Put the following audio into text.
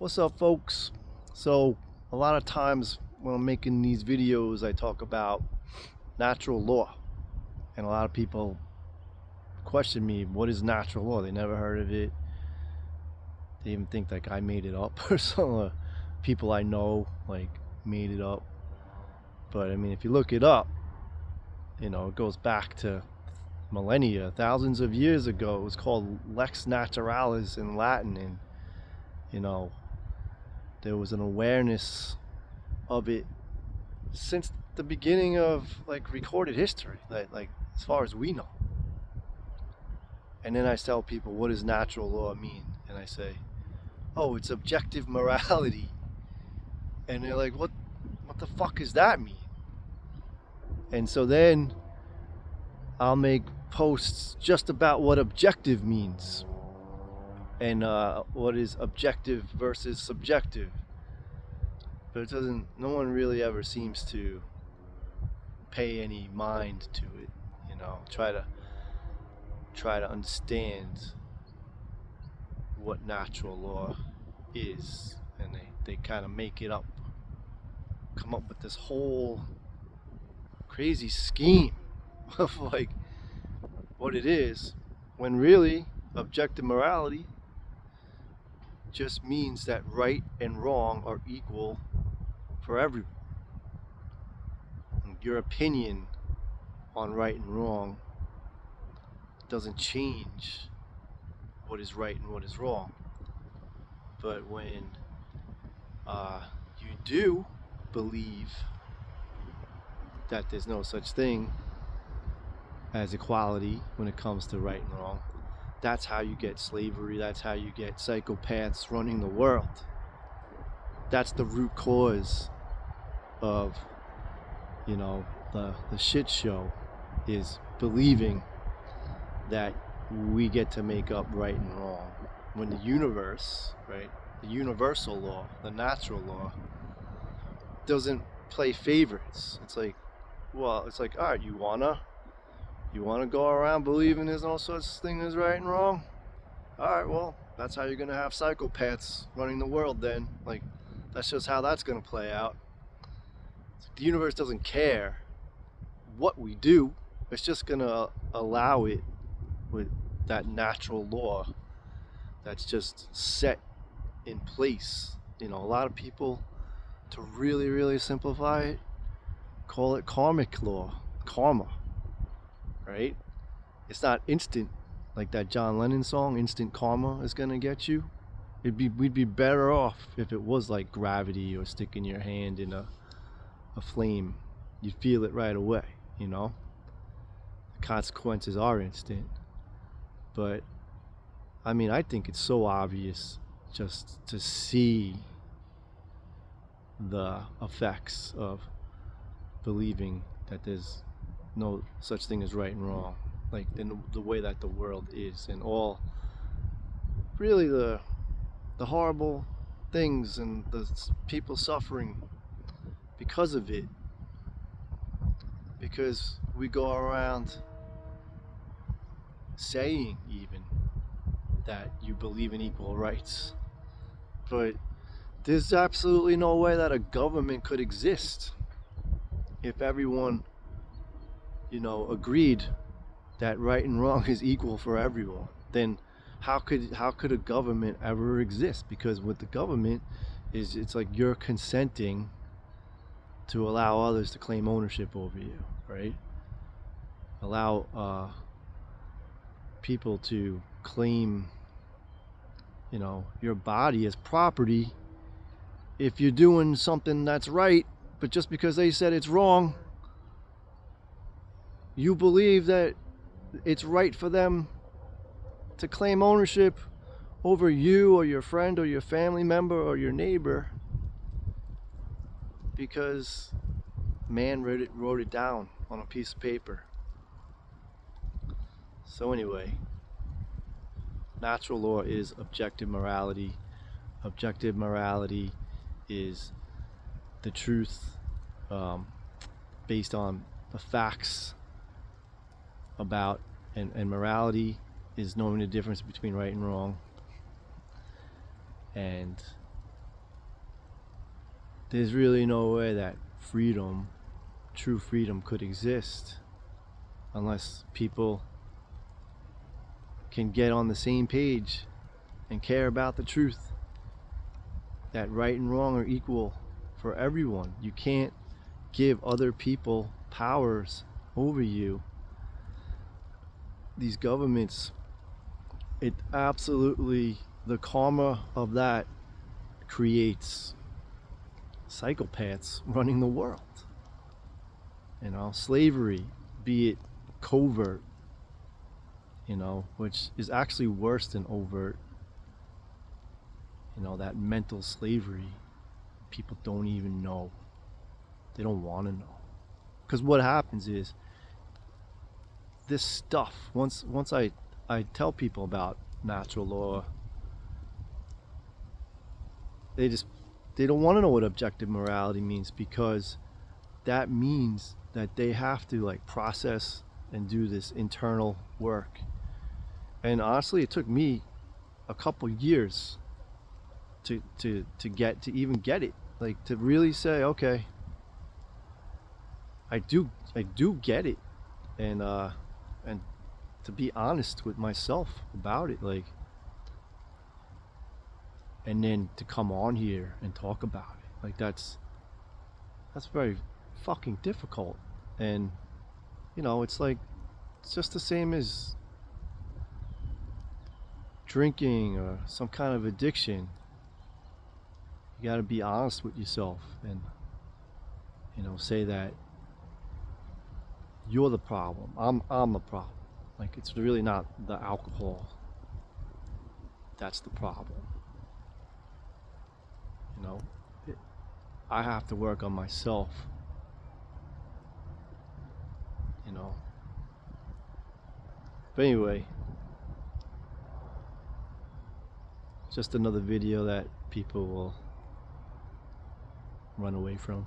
What's up, folks? So, a lot of times when I'm making these videos, I talk about natural law, and a lot of people question me, what is natural law? They never heard of it. They even think like I made it up, or some people I know like made it up. But I mean, if you look it up, it goes back to millennia, thousands of years ago. It was called lex naturalis in Latin, and you know, there was an awareness of it since the beginning of like recorded history, like as far as we know. And then I tell people, what does natural law mean? And I say, oh, it's objective morality. And they're like, what the fuck does that mean? And so then I'll make posts just about what objective means, and what is objective versus subjective. But it doesn't, no one really ever seems to pay any mind to it, try to understand what natural law is. And they kind of make it up, come up with this whole crazy scheme of like what it is, when really objective morality just means that right and wrong are equal for everyone. And your opinion on right and wrong doesn't change what is right and what is wrong. But when you do believe that there's no such thing as equality when it comes to right and wrong, that's how you get slavery. That's how you get psychopaths running the world. That's the root cause of, the shit show, is believing that we get to make up right and wrong. When the universe, right, the universal law, the natural law, doesn't play favorites. It's like, all right, you wanna go around believing there's no such thing as right and wrong? All right, well, that's how you're gonna have psychopaths running the world then. Like, that's just how that's gonna play out. The universe doesn't care what we do. It's just gonna allow it with that natural law that's just set in place. A lot of people, to really, really simplify it, call it karmic law, karma, right? It's not instant, like that John Lennon song, instant karma is gonna get you. We'd be better off if it was like gravity, or sticking your hand in a flame. You'd feel it right away, The consequences are instant. But I mean, I think it's so obvious just to see the effects of believing that there's no such thing as right and wrong, like in the way that the world is, and all really the horrible things and the people suffering because of it, because we go around saying even that you believe in equal rights, but there's absolutely no way that a government could exist if everyone, agreed that right and wrong is equal for everyone. Then how could a government ever exist? Because what the government is, it's like you're consenting to allow others to claim ownership over you, right? Allow people to claim, your body as property if you're doing something that's right, but just because they said it's wrong, you believe that it's right for them to claim ownership over you or your friend or your family member or your neighbor because man wrote it down on a piece of paper. So anyway, natural law is objective morality. Objective morality is the truth, based on the facts about, and morality is knowing the difference between right and wrong. And there's really no way that freedom, true freedom, could exist unless people can get on the same page and care about the truth, that right and wrong are equal for everyone. You can't give other people powers over you. These governments, it absolutely, the karma of that creates psychopaths running the world. You know, slavery, be it covert, you know, which is actually worse than overt. You know, that mental slavery, people don't even know. They don't want to know. Because what happens is, this stuff, once I tell people about natural law, they don't want to know what objective morality means, because that means that they have to like process and do this internal work. And honestly, it took me a couple years to even get it, like to really say, okay, I do get it, and to be honest with myself about it, like, and then to come on here and talk about it, like that's very fucking difficult. And you know, it's like, it's just the same as drinking or some kind of addiction. You got to be honest with yourself and, you know, say that you're the problem. I'm the problem. Like, it's really not the alcohol that's the problem. You know, I have to work on myself. You know. But anyway, just another video that people will run away from.